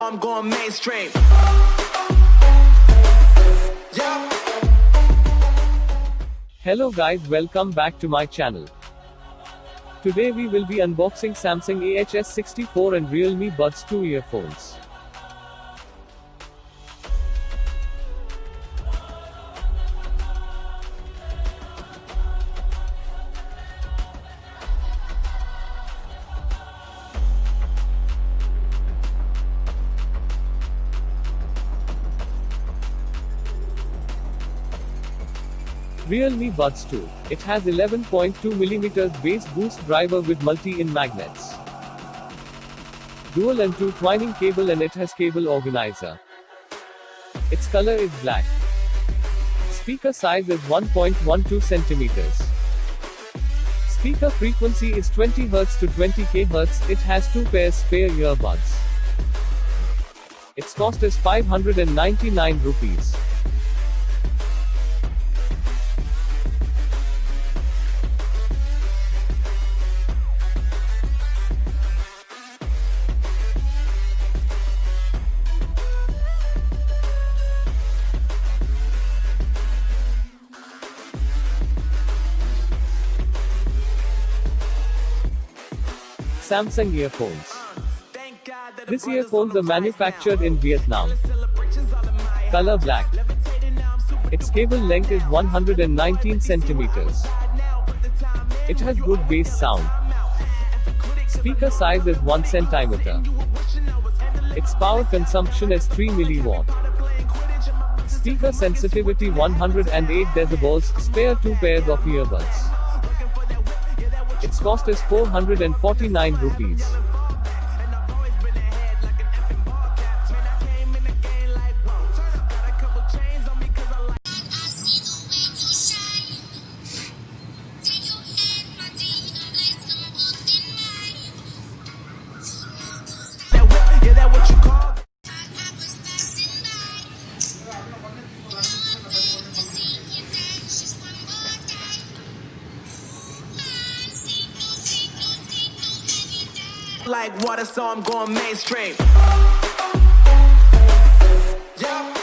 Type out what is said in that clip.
I'm going mainstream. Yeah. Hello guys, welcome back to my channel. Today we will be unboxing Samsung EHS64 and Realme Buds 2 earphones. Realme Buds 2. It has 11.2mm bass boost driver with multi-in magnets. Dual antu twining cable and it has cable organizer. Its color is black. Speaker size is 1.12 cm. Speaker frequency is 20 Hz to 20 kHz. It has 2 pairs spare earbuds. Its cost is 599 rupees. Samsung earphones. These earphones are manufactured in Vietnam. Color black. Its cable length is 119 centimeters. It has good bass sound. Speaker size is 1 centimeter. Its power consumption is 3 milliwatt. Speaker sensitivity 108 decibels. Spare 2 pairs of earbuds. Its cost is 449 rupees. Like water, so I'm going mainstream. Yeah.